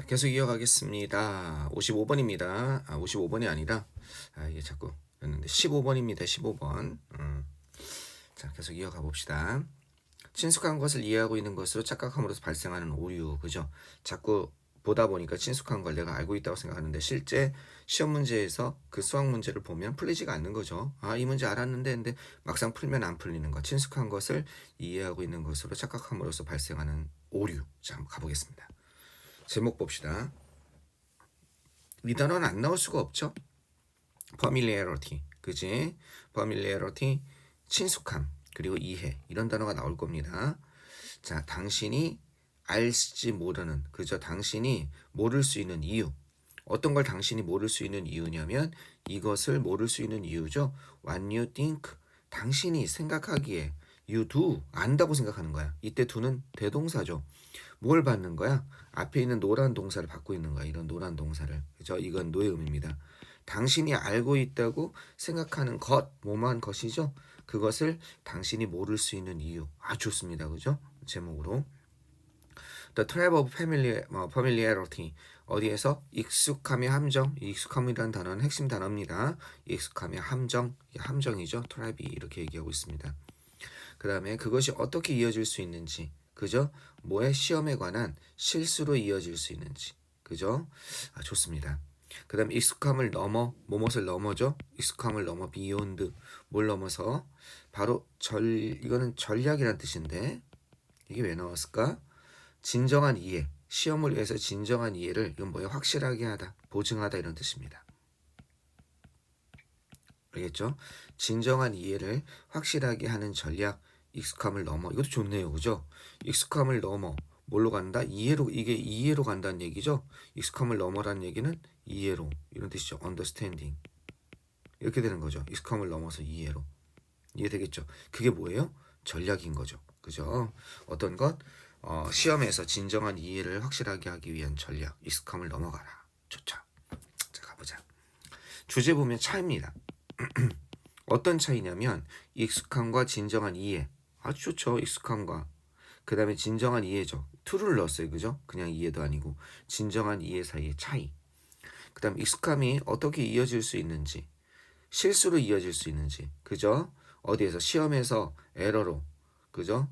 자, 계속 이어가겠습니다. 55번입니다. 55번이 아니라, 이게 자꾸 했는데 15번입니다. 15번. 자, 계속 이어가 봅시다. 친숙한 것을 이해하고 있는 것으로 착각함으로써 발생하는 오류, 그죠? 자꾸 보다 보니까 친숙한 걸 내가 알고 있다고 생각하는데 실제 시험 문제에서 그 수학 문제를 보면 풀리지가 않는 거죠. 이 문제 알았는데 근데 막상 풀면 안 풀리는 거. 친숙한 것을 이해하고 있는 것으로 착각함으로써 발생하는 오류. 자, 한번 가보겠습니다. 제목 봅시다. 이 단어는 안 나올 수가 없죠. familiarity, 그지? familiarity, 친숙함, 그리고 이해, 이런 단어가 나올 겁니다. 자, 당신이 알지 모르는, 그죠? 당신이 모를 수 있는 이유. 어떤 걸 당신이 모를 수 있는 이유냐면 이것을 모를 수 있는 이유죠. What you think, 당신이 생각하기에 you do, 안다고 생각하는 거야. 이때 do는 대동사죠. 뭘 받는 거야? 앞에 있는 노란 동사를 받고 있는 거야. 이런 노란 동사를. 그죠? 이건 노예음입니다. 당신이 알고 있다고 생각하는 것, 뭐만 것이죠? 그것을 당신이 모를 수 있는 이유. 좋습니다. 그죠? 제목으로. The trap of familiarity. 어디에서? 익숙함의 함정. 익숙함이라는 단어는 핵심 단어입니다. 익숙함의 함정. 함정이죠. 트랩이 이렇게 얘기하고 있습니다. 그 다음에 그것이 어떻게 이어질 수 있는지. 그죠? 뭐의 시험에 관한 실수로 이어질 수 있는지. 그죠? 좋습니다. 그 다음에 익숙함을 넘어, 뭐뭇을 넘어죠? 익숙함을 넘어, beyond. 뭘 넘어서? 바로 이거는 전략이란 뜻인데 이게 왜 나왔을까? 진정한 이해, 시험을 위해서 진정한 이해를 이건 뭐예요? 확실하게 하다, 보증하다 이런 뜻입니다. 알겠죠? 진정한 이해를 확실하게 하는 전략, 익숙함을 넘어. 이것도 좋네요. 그죠? 익숙함을 넘어. 뭘로 간다? 이해로. 이게 이해로 간다는 얘기죠? 익숙함을 넘어라는 얘기는 이해로. 이런 뜻이죠. understanding. 이렇게 되는 거죠. 익숙함을 넘어서 이해로. 이해되겠죠? 그게 뭐예요? 전략인 거죠. 그죠? 어떤 것? 시험에서 진정한 이해를 확실하게 하기 위한 전략. 익숙함을 넘어가라. 좋죠. 자, 가보자. 주제 보면 차입니다. 어떤 차이냐면 익숙함과 진정한 이해. 아주 좋죠. 익숙함과 그 다음에 진정한 이해죠. to를 넣었어요. 그죠? 그냥 이해도 아니고 진정한 이해 사이의 차이. 그 다음 익숙함이 어떻게 이어질 수 있는지, 실수로 이어질 수 있는지. 그죠? 어디에서? 시험에서 에러로, 그죠?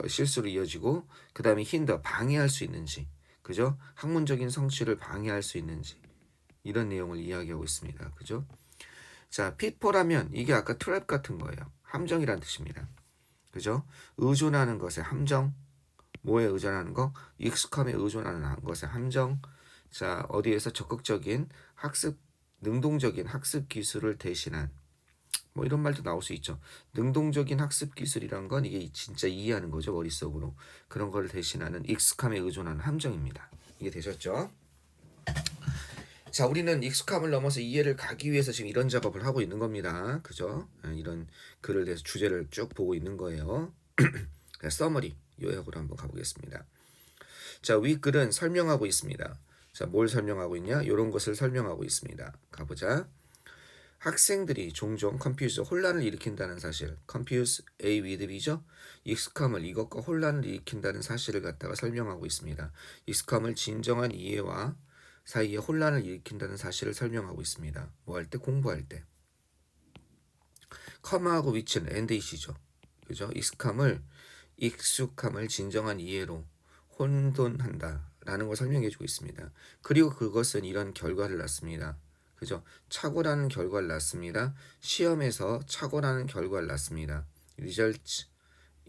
실수로 이어지고 그 다음에 힌더, 방해할 수 있는지. 그죠? 학문적인 성취를 방해할 수 있는지. 이런 내용을 이야기하고 있습니다. 그죠? 자, pitfall하면 이게 아까 트랩 같은 거예요. 함정이란 뜻입니다. 그죠? 의존하는 것에 함정. 뭐에 의존하는 거? 익숙함에 의존하는 것에 함정. 자, 어디에서 적극적인 학습, 능동적인 학습 기술을 대신한, 뭐 이런 말도 나올 수 있죠. 능동적인 학습 기술이란 건 이게 진짜 이해하는 거죠. 머릿속으로. 그런 걸 대신하는 익숙함에 의존하는 함정입니다. 이게 되셨죠? 자, 우리는 익숙함을 넘어서 이해를 가기 위해서 지금 이런 작업을 하고 있는 겁니다. 그죠? 이런 글을 대해서 주제를 쭉 보고 있는 거예요. 서머리 요약으로 한번 가보겠습니다. 자, 윗글은 설명하고 있습니다. 자, 뭘 설명하고 있냐? 이런 것을 설명하고 있습니다. 가보자. 학생들이 종종 confuse, 혼란을 일으킨다는 사실, confuse A with B죠? 익숙함을 이것과 혼란을 일으킨다는 사실을 갖다가 설명하고 있습니다. 익숙함을 진정한 이해와 사이에 혼란을 일으킨다는 사실을 설명하고 있습니다. 뭐 할 때? 공부할 때. com하고 which는 and it이죠. 그죠? 익숙함을 진정한 이해로 혼돈한다 라는 걸 설명해 주고 있습니다. 그리고 그것은 이런 결과를 낳습니다. 그죠? 착오라는 결과를 낳습니다. 시험에서 착오라는 결과를 낳습니다. Results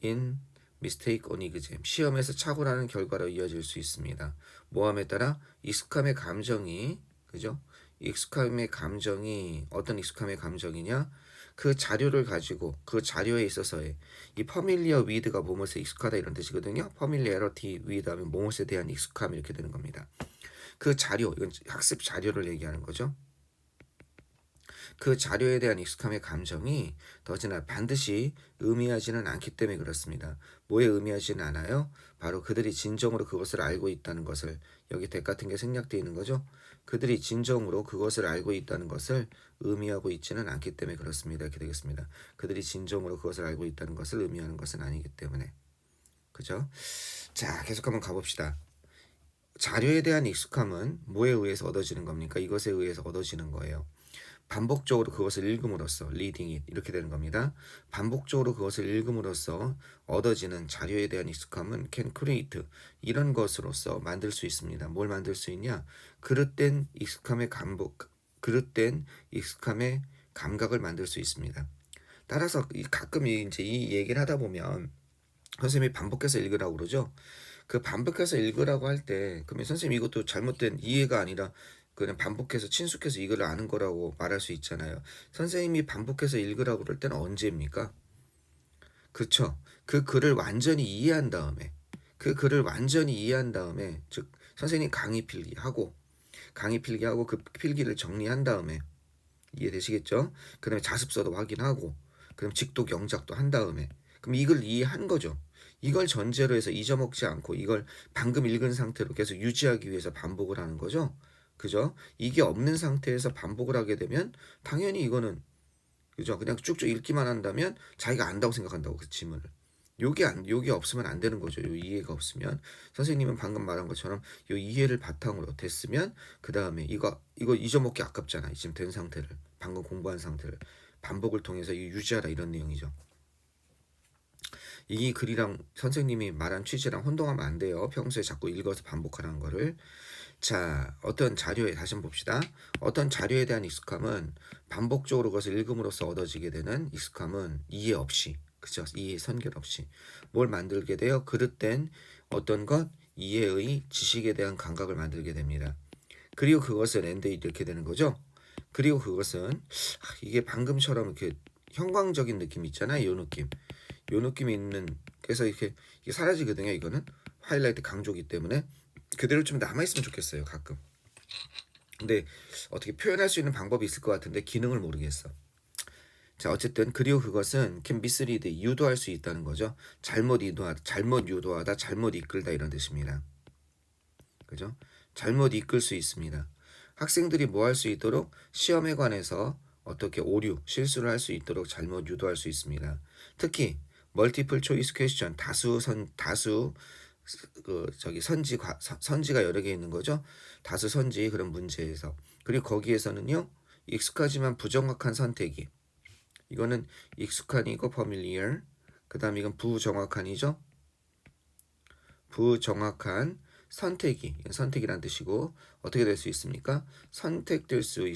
in mistake on exam. 시험에서 착오라는 결과로 이어질 수 있습니다. 모함에 따라 익숙함의 감정이, 그죠? 익숙함의 감정이 어떤 익숙함의 감정이냐? 그 자료를 가지고 그 자료에 있어서의 이 familiar with가 뭐뭇에 익숙하다 이런 뜻이거든요. familiarity with 하면 뭐뭇에 대한 익숙함 이렇게 되는 겁니다. 그 자료, 이건 학습 자료를 얘기하는 거죠. 그 자료에 대한 익숙함의 감정이 더지나 반드시 의미하지는 않기 때문에 그렇습니다. 뭐에 의미하지는 않아요? 바로 그들이 진정으로 그것을 알고 있다는 것을, 여기 대 같은 게 생략되어 있는 거죠. 그들이 진정으로 그것을 알고 있다는 것을 의미하고 있지는 않기 때문에 그렇습니다. 이렇게 되겠습니다. 그들이 진정으로 그것을 알고 있다는 것을 의미하는 것은 아니기 때문에. 그죠? 자, 계속 한번 가봅시다. 자료에 대한 익숙함은 뭐에 의해서 얻어지는 겁니까? 이것에 의해서 얻어지는 거예요. 반복적으로 그것을 읽음으로써 reading it 이렇게 되는 겁니다. 반복적으로 그것을 읽음으로써 얻어지는 자료에 대한 익숙함은 can create 이런 것으로서 만들 수 있습니다. 뭘 만들 수 있냐? 그릇된 익숙함의 감각을 만들 수 있습니다. 따라서 가끔 이제 이 얘기를 하다 보면 선생님이 반복해서 읽으라고 그러죠. 그 반복해서 읽으라고 할 때 그러면 선생님 이것도 잘못된 이해가 아니라 그냥 반복해서 친숙해서 이걸 아는 거라고 말할 수 있잖아요. 선생님이 반복해서 읽으라고 그럴 때는 언제입니까? 그렇죠. 그 글을 완전히 이해한 다음에 즉 선생님 강의 필기하고 그 필기를 정리한 다음에 이해되시겠죠? 그 다음에 자습서도 확인하고 그럼 직독 영작도 한 다음에 그럼 이걸 이해한 거죠. 이걸 전제로 해서 잊어먹지 않고 이걸 방금 읽은 상태로 계속 유지하기 위해서 반복을 하는 거죠. 그죠? 이게 없는 상태에서 반복을 하게 되면 당연히 이거는 그죠? 그냥 쭉쭉 읽기만 한다면 자기가 안다고 생각한다고 그 지문을. 요게 없으면 안 되는 거죠. 요 이해가 없으면 선생님은 방금 말한 것처럼 요 이해를 바탕으로 됐으면 그 다음에 이거 잊어먹기 아깝잖아. 지금 된 상태를 방금 공부한 상태를 반복을 통해서 유지하라 이런 내용이죠. 이 글이랑 선생님이 말한 취지랑 혼동하면 안 돼요. 평소에 자꾸 읽어서 반복하라는 거를. 자, 어떤 자료에 다시 한번 봅시다. 어떤 자료에 대한 익숙함은 반복적으로 그것을 읽음으로써 얻어지게 되는 익숙함은 이해 없이, 그죠? 이해 선결 없이 뭘 만들게 돼요? 그릇된 어떤 것 이해의 지식에 대한 감각을 만들게 됩니다. 그리고 그것은 이렇게 되는 거죠. 그리고 그것은 이게 방금처럼 이렇게 형광적인 느낌 있잖아요. 요 느낌이 있는 그래서 이게 사라지거든요. 이거는 하이라이트 강조기 때문에 그대로 좀 남아있으면 좋겠어요. 가끔. 근데 어떻게 표현할 수 있는 방법이 있을 것 같은데 기능을 모르겠어. 자, 어쨌든 그리고 그것은 can mislead 유도할 수 있다는 거죠. 잘못 유도하다, 잘못 이끌다 이런 뜻입니다. 그죠? 잘못 이끌 수 있습니다. 학생들이 뭐 할 수 있도록 시험에 관해서 어떻게 실수를 할 수 있도록 잘못 유도할 수 있습니다. 특히 멀티플 초이스 퀘스천 선지가 여러 개 있는 거죠. 다수 선지 그런 문제에서 그리고 거기에서는요 익숙하지만 부정확한 선택이 이거는 익숙한이고 familiar 그 다음 이건 부정확한이죠. 부정확한 선택이란 뜻이고 어떻게 될 수 있습니까? 선택될 수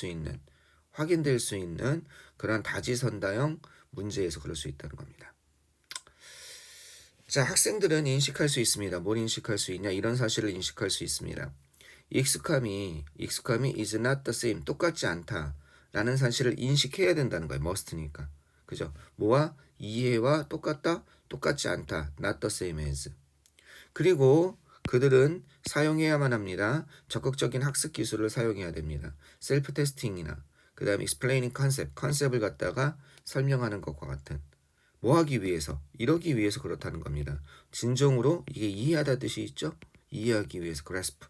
있는 확인될 수 있는 그런 다지선다형 문제에서 그럴 수 있다는 겁니다. 자, 학생들은 인식할 수 있습니다. 뭘 인식할 수 있냐? 이런 사실을 인식할 수 있습니다. 익숙함이 is not the same, 똑같지 않다 라는 사실을 인식해야 된다는 거예요. must니까. 그죠? 뭐와? 이해와 똑같다? 똑같지 않다. not the same as. 그리고 그들은 사용해야만 합니다. 적극적인 학습 기술을 사용해야 됩니다. 셀프 테스팅이나 그 다음에 explaining 컨셉을 갖다가 설명하는 것과 같은 뭐 하기 위해서? 이러기 위해서 그렇다는 겁니다. 진정으로 이게 이해하다 뜻이 있죠? 이해하기 위해서 grasp.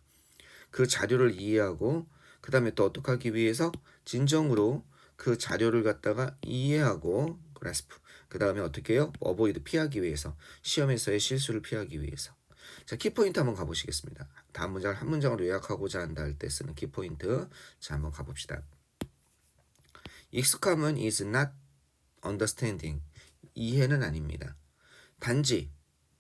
그 자료를 이해하고 그 다음에 또 어떻게 하기 위해서? 진정으로 그 자료를 갖다가 이해하고 grasp. 그 다음에 어떻게 해요? avoid 피하기 위해서. 시험에서의 실수를 피하기 위해서. 자, 키포인트 한번 가보시겠습니다. 다음 문장을 한 문장으로 요약하고자 한다 할 때 쓰는 키포인트. 자, 한번 가봅시다. 익숙함은 is not understanding. 이해는 아닙니다. 단지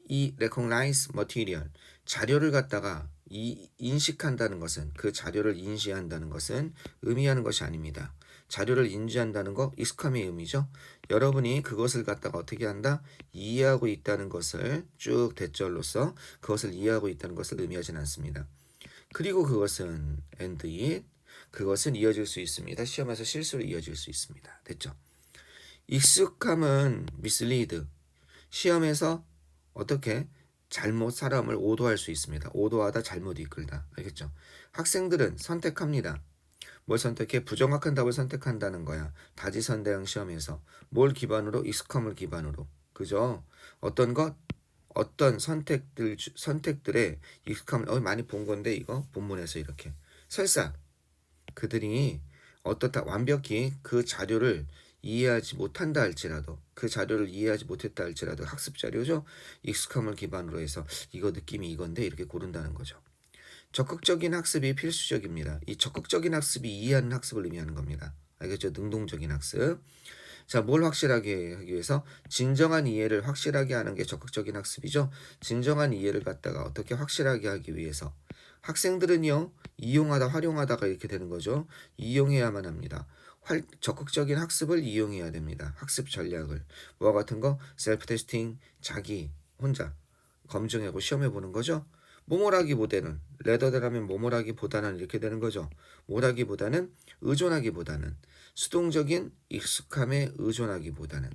이 recognize material 자료를 갖다가 인식한다는 것은 그 자료를 인지한다는 것은 의미하는 것이 아닙니다. 자료를 인지한다는 거 익숙함의 의미죠. 여러분이 그것을 갖다가 어떻게 한다? 이해하고 있다는 것을 쭉 대절로서 그것을 이해하고 있다는 것을 의미하진 않습니다. 그리고 그것은 and it 그것은 이어질 수 있습니다. 시험에서 실수로 이어질 수 있습니다. 됐죠? 익숙함은 mislead 시험에서 어떻게 잘못 사람을 오도할 수 있습니다. 오도하다 잘못 이끌다. 알겠죠? 학생들은 선택합니다. 뭘 선택해? 부정확한 답을 선택한다는 거야. 다지선다형 시험에서 뭘 기반으로? 익숙함을 기반으로. 그죠? 어떤 선택들의 익숙함을 많이 본 건데 이거 본문에서 이렇게 설사 그들이 완벽히 그 자료를 이해하지 못한다 할지라도 그 자료를 이해하지 못했다 할지라도 학습 자료죠. 익숙함을 기반으로 해서 이거 느낌이 이건데 이렇게 고른다는 거죠. 적극적인 학습이 필수적입니다. 이 적극적인 학습이 이해하는 학습을 의미하는 겁니다. 알겠죠? 능동적인 학습. 자, 뭘 확실하게 하기 위해서? 진정한 이해를 확실하게 하는 게 적극적인 학습이죠. 진정한 이해를 갖다가 어떻게 확실하게 하기 위해서. 학생들은요, 이용하다, 활용하다가 이렇게 되는 거죠. 이용해야만 합니다. 적극적인 학습을 이용해야 됩니다. 학습 전략을. 뭐와 같은 거? 셀프 테스팅, 자기, 혼자 검증하고 시험해보는 거죠. 뭐뭐라기보다는, 레더드라면 뭐뭐라기보다는 이렇게 되는 거죠. 뭐라기보다는, 의존하기보다는, 수동적인 익숙함에 의존하기보다는.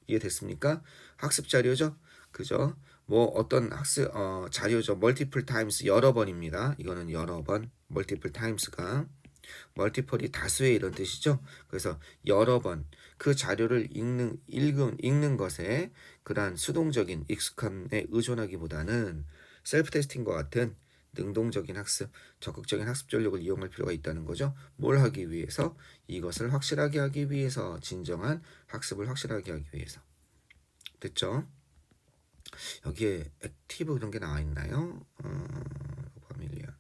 이해됐습니까? 학습 자료죠. 그죠? 뭐 어떤 학습 자료죠. 멀티플 타임스 여러 번입니다. 이거는 여러 번. 멀티플 타임스가 멀티플이 다수의 이런 뜻이죠. 그래서 여러 번 그 자료를 읽는 것에 그러한 수동적인 익숙함에 의존하기보다는 셀프 테스팅과 같은 능동적인 학습, 적극적인 학습 전략을 이용할 필요가 있다는 거죠. 뭘 하기 위해서? 이것을 확실하게 하기 위해서, 진정한 학습을 확실하게 하기 위해서. 됐죠? 여기에 액티브 그런 게 나와 있나요? 파밀리아.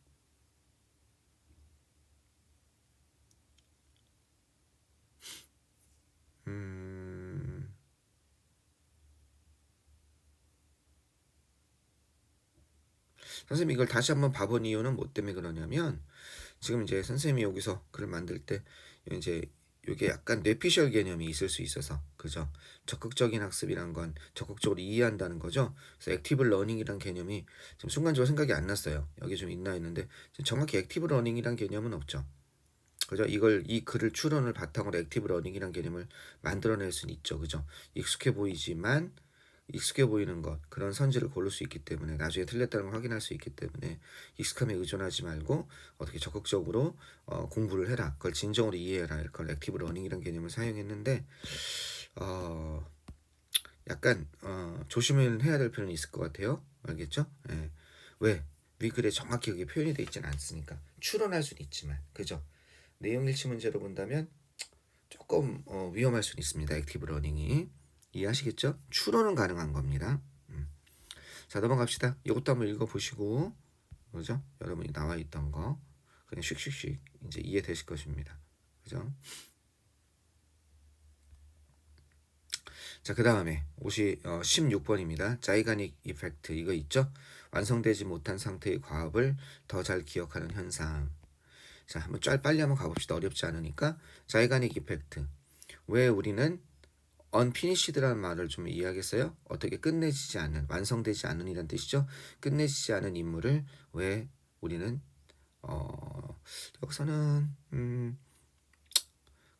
선생님이 이걸 다시 한번 봐본 이유는 뭐 때문에 그러냐면 지금 이제 선생님이 여기서 글을 만들 때 이제 이게 약간 뇌피셜 개념이 있을 수 있어서 그죠? 적극적인 학습이란 건 적극적으로 이해한다는 거죠. 그래서 액티브 러닝이란 개념이 지금 순간적으로 생각이 안 났어요. 여기 좀 있나 했는데 정확히 액티브 러닝이란 개념은 없죠. 그죠? 이 글을 추론을 바탕으로 액티브 러닝이란 개념을 만들어낼 수는 있죠. 그죠? 익숙해 보이는 것, 그런 선지를 고를 수 있기 때문에 나중에 틀렸다는 걸 확인할 수 있기 때문에 익숙함에 의존하지 말고 어떻게 적극적으로 공부를 해라. 그걸 진정으로 이해해라. 그걸 액티브 러닝이라는 개념을 사용했는데 약간 조심을 해야 될 필요는 있을 것 같아요. 알겠죠? 예. 왜? 위글에 정확히 그게 표현이 되어 있지는 않으니까 추론할 수는 있지만 그죠? 내용 일치 문제로 본다면 조금 위험할 수는 있습니다. 액티브 러닝이. 이해하시겠죠? 추론은 가능한 겁니다. 자, 넘어갑시다. 이것도 한번 읽어보시고, 그죠? 여러분이 나와 있던 거 그냥 슉슉슉 이제 이해되실 것입니다. 그죠? 자, 그 다음에 16번입니다. 자이가닉 이펙트 이거 있죠? 완성되지 못한 상태의 과업을 더 잘 기억하는 현상. 자, 한번 빨리 한번 가봅시다. 어렵지 않으니까. 자이가닉 이펙트. 왜 우리는 unfinished라는 말을 좀 이해하겠어요? 어떻게 끝내지지 않는, 완성되지 않는 이란 뜻이죠. 끝내지지 않은 임무를 왜 우리는 여기서는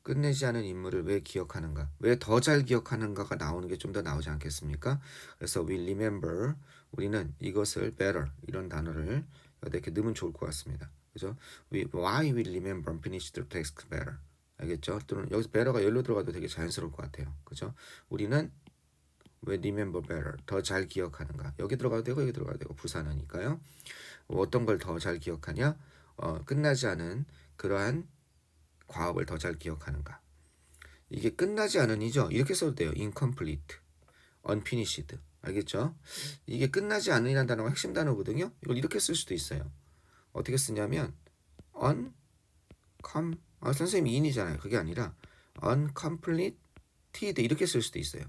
끝내지 않은 임무를 왜 기억하는가? 왜 더 잘 기억하는가가 나오는 게 좀 더 나오지 않겠습니까? 그래서 we remember, 우리는 이것을 better 이런 단어를 이렇게 넣으면 좋을 것 같습니다. 그죠? why we remember unfinished tasks better. 알겠죠? 또는 여기서 better가 열로 들어가도 되게 자연스러울 것 같아요. 그죠? 우리는 왜 remember better, 더 잘 기억하는가? 여기 들어가도 되고 여기 들어가도 되고 부사하니까요. 어떤 걸 더 잘 기억하냐? 끝나지 않은 그러한 과업을 더 잘 기억하는가? 이게 끝나지 않은이죠. 이렇게 써도 돼요. incomplete, unfinished. 알겠죠? 이게 끝나지 않은이라는 단어가 핵심 단어거든요. 이걸 이렇게 쓸 수도 있어요. 어떻게 쓰냐면 선생님이 in이잖아요. 그게 아니라 uncompleted 이렇게 쓸 수도 있어요.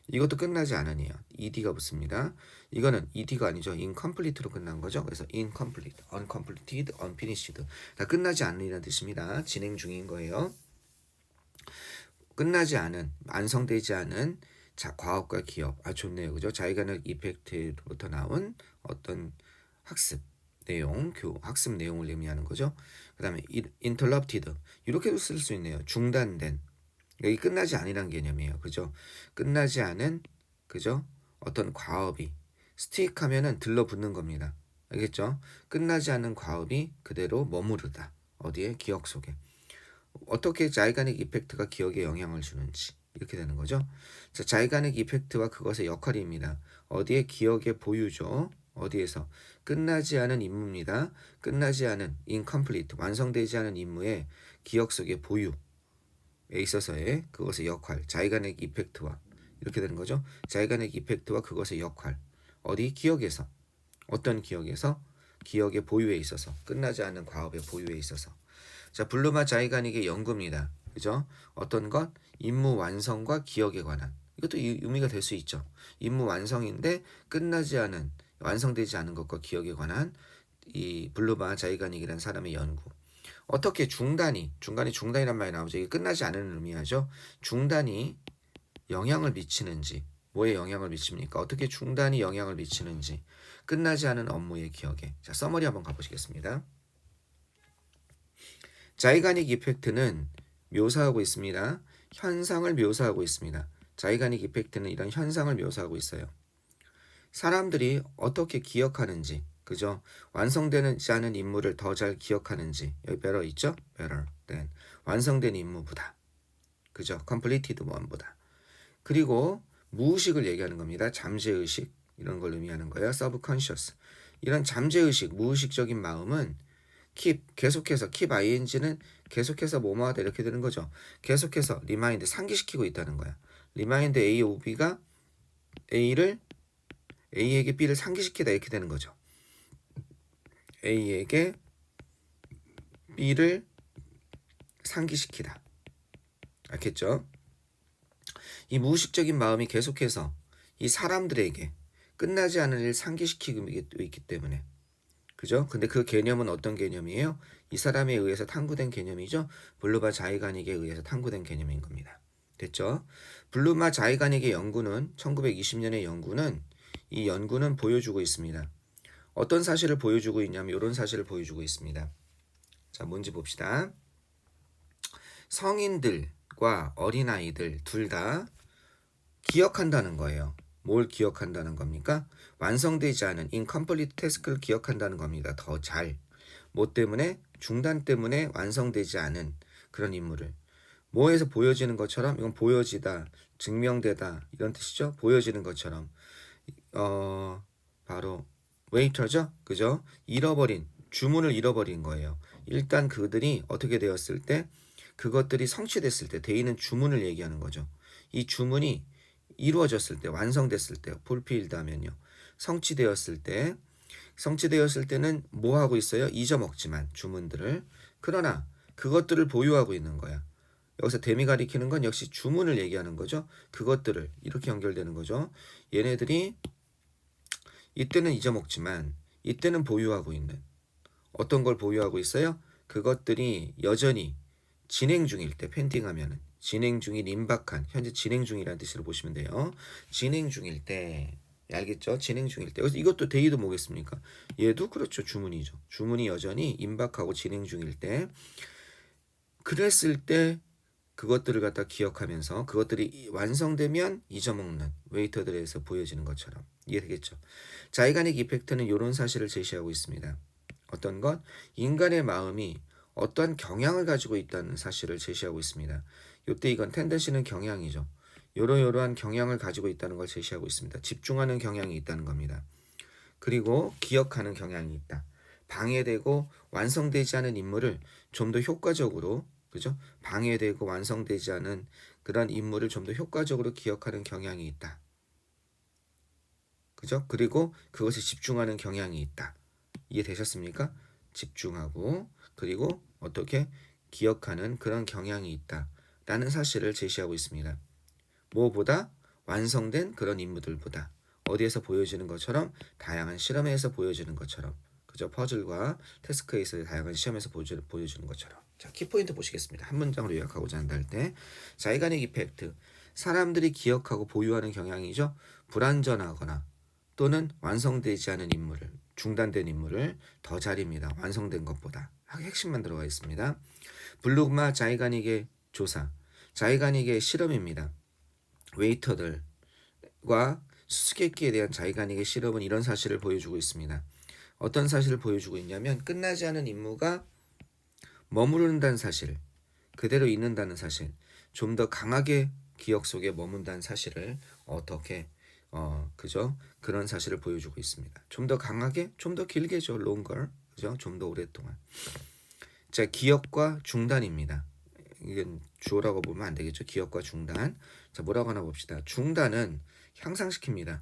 이것도 끝나지 않으니요. ed가 붙습니다. 이거는 ed가 아니죠. incomplete로 끝난 거죠. 그래서 incomplete, uncompleted, unfinished 다 끝나지 않으라는 뜻입니다. 진행 중인 거예요. 끝나지 않은, 완성되지 않은 과업과 기업. 좋네요. 그죠? 자이가닉 이펙트로부터 나온 어떤 학습 내용을 의미하는 거죠. 그 다음에 interrupted 이렇게도 쓸 수 있네요. 중단된. 여기 끝나지 않으란 개념이에요. 그죠? 끝나지 않은, 그죠? 어떤 과업이 스틱하면은 들러붙는 겁니다. 알겠죠? 끝나지 않은 과업이 그대로 머무르다. 어디에? 기억 속에. 어떻게 자이가닉 이펙트가 기억에 영향을 주는지 이렇게 되는 거죠. 자, 자이가닉 이펙트와 그것의 역할입니다. 어디에? 기억의 보유죠. 어디에서? 끝나지 않은 임무입니다. 끝나지 않은 incomplete, 완성되지 않은 임무의 기억 속의 보유. 있어서의 그것의 역할, 자이가닉 이펙트와 이렇게 되는 거죠. 자이가닉 이펙트와 그것의 역할. 어디? 기억에서. 어떤 기억에서? 기억의 보유에 있어서. 끝나지 않은 과업의 보유에 있어서. 자, 블루마 자이가닉의 연구입니다. 그죠? 어떤 것? 임무 완성과 기억에 관한. 이것도 의미가 될 수 있죠. 임무 완성인데 끝나지 않은, 완성되지 않은 것과 기억에 관한 이 블루마 자이가닉이라는 사람의 연구. 어떻게 중간에 중단이란 말이 나오죠. 이게 끝나지 않은 의미하죠. 중단이 영향을 미치는지, 뭐에 영향을 미칩니까? 어떻게 중단이 영향을 미치는지, 끝나지 않은 업무의 기억에. 자, 서머리 한번 가보시겠습니다. 자이가닉 이펙트는 묘사하고 있습니다. 현상을 묘사하고 있습니다. 자이가닉 이펙트는 이런 현상을 묘사하고 있어요. 사람들이 어떻게 기억하는지, 그죠? 완성되지 않은 임무를 더 잘 기억하는지. 여기 better 있죠? better than 완성된 임무보다, 그죠? completed one보다. 그리고 무의식을 얘기하는 겁니다. 잠재의식 이런 걸 의미하는 거예요. subconscious. 이런 잠재의식, 무의식적인 마음은 keep, 계속해서 keep ing는 계속해서 뭐뭐하다 이렇게 되는 거죠. 계속해서 remind, 상기시키고 있다는 거야. remind A of B가 A에게 B를 상기시키다 이렇게 되는 거죠. A에게 B를 상기시키다. 알겠죠? 이 무의식적인 마음이 계속해서 이 사람들에게 끝나지 않은 일을 상기시키고 있기 때문에, 그죠? 근데 그 개념은 어떤 개념이에요? 이 사람에 의해서 탐구된 개념이죠. 블루마 자이가닉에 의해서 탐구된 개념인 겁니다. 됐죠? 블루마 자이가닉의 연구는 1920년의 연구는 이 연구는 보여주고 있습니다. 어떤 사실을 보여주고 있냐면 이런 사실을 보여주고 있습니다. 자, 뭔지 봅시다. 성인들과 어린아이들 둘 다 기억한다는 거예요. 뭘 기억한다는 겁니까? 완성되지 않은 incomplete task를 기억한다는 겁니다. 더 잘. 뭐 때문에? 중단 때문에 완성되지 않은 그런 임무를. 뭐에서 보여지는 것처럼, 이건 보여지다, 증명되다 이런 뜻이죠. 보여지는 것처럼. 바로 웨이터죠. 그죠? 주문을 잃어버린 거예요. 일단 그들이 어떻게 되었을 때, 그것들이 성취됐을 때, 데이는 주문을 얘기하는 거죠. 이 주문이 이루어졌을 때, 완성됐을 때, 풀필드 하면요. 성취되었을 때는 뭐 하고 있어요? 잊어먹지만 주문들을. 그러나 그것들을 보유하고 있는 거야. 여기서 댐이 가리키는 건 역시 주문을 얘기하는 거죠. 그것들을 이렇게 연결되는 거죠. 얘네들이 이때는 잊어먹지만 이때는 보유하고 있는, 어떤 걸 보유하고 있어요? 그것들이 여전히 진행 중일 때, 펜딩하면은 진행 중인, 임박한, 현재 진행 중이라는 뜻으로 보시면 돼요. 진행 중일 때, 알겠죠? 진행 중일 때. 그래서 이것도 데이도 뭐겠습니까? 얘도 그렇죠. 주문이죠. 주문이 여전히 임박하고 진행 중일 때, 그랬을 때 그것들을 갖다 기억하면서 그것들이 완성되면 잊어먹는 웨이터들에서 보여지는 것처럼. 이해되겠죠? 자이가닉 이펙트는 이런 사실을 제시하고 있습니다. 어떤 것? 인간의 마음이 어떠한 경향을 가지고 있다는 사실을 제시하고 있습니다. 이때 이건 텐던시는 경향이죠. 이러한 경향을 가지고 있다는 걸 제시하고 있습니다. 집중하는 경향이 있다는 겁니다. 그리고 기억하는 경향이 있다. 방해되고 완성되지 않은 임무를 좀 더 효과적으로, 그죠? 방해되고 완성되지 않은 그런 임무를 좀 더 효과적으로 기억하는 경향이 있다. 그죠? 그리고 그것에 집중하는 경향이 있다. 이해되셨습니까? 집중하고 그리고 어떻게 기억하는 그런 경향이 있다라는 사실을 제시하고 있습니다. 무엇보다? 완성된 그런 임무들보다. 어디에서 보여지는 것처럼? 다양한 실험에서 보여지는 것처럼. 그죠? 퍼즐과 태스크에서의 다양한 시험에서 보여주는 것처럼. 자, 키포인트 보시겠습니다. 한 문장으로 요약하고자 한다 할 때, 자이가닉 이펙트. 사람들이 기억하고 보유하는 경향이죠. 불완전하거나 또는 완성되지 않은 임무를, 중단된 임무를 더 잘입니다. 완성된 것보다. 핵심만 들어가 있습니다. 블루마 자이가닉의 조사, 자이가닉의 실험입니다. 웨이터들과 수수께끼에 대한 자이가닉의 실험은 이런 사실을 보여주고 있습니다. 어떤 사실을 보여주고 있냐면 끝나지 않은 임무가 머무른다는 사실, 그대로 있는다는 사실, 좀 더 강하게 기억 속에 머문다는 사실을 어떻게 그죠? 그런 사실을 보여주고 있습니다. 좀 더 강하게, 좀 더 길게죠. longer, 그죠? 좀 더 오랫동안. 자, 기억과 중단입니다. 이건 주어라고 보면 안 되겠죠. 기억과 중단. 자, 뭐라고 하나 봅시다. 중단은 향상시킵니다.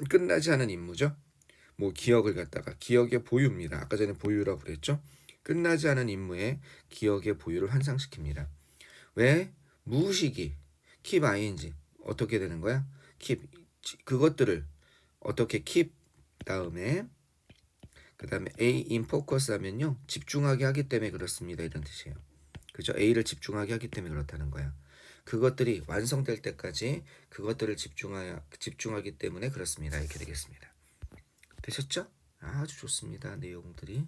끝나지 않은 임무죠. 뭐 기억을 갖다가 기억의 보유입니다. 아까 전에 보유라고 그랬죠. 끝나지 않은 임무에 기억의 보유를 환상시킵니다. 왜? 무의식이 keep ing 어떻게 되는 거야? keep 그것들을 어떻게 keep 다음에 그 다음에 A in focus 하면요 집중하게 하기 때문에 그렇습니다 이런 뜻이에요. 그죠? A를 집중하게 하기 때문에 그렇다는 거야. 그것들이 완성될 때까지 그것들을 집중하기 때문에 그렇습니다. 이렇게 되겠습니다. 되셨죠? 아주 좋습니다. 내용들이.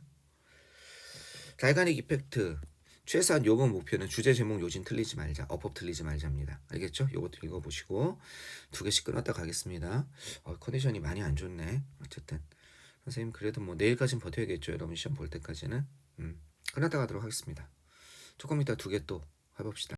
달가닉 이펙트. 최소한 요번 목표는 주제 제목 요진 틀리지 말자. 어법 틀리지 말자입니다. 알겠죠? 요것도 읽어보시고 2개씩 끊었다 가겠습니다. 컨디션이 많이 안 좋네. 어쨌든 선생님 그래도 뭐 내일까지는 버텨야겠죠. 여러분 시험 볼 때까지는. 끊었다 가도록 하겠습니다. 조금 이따 2개 또 해봅시다.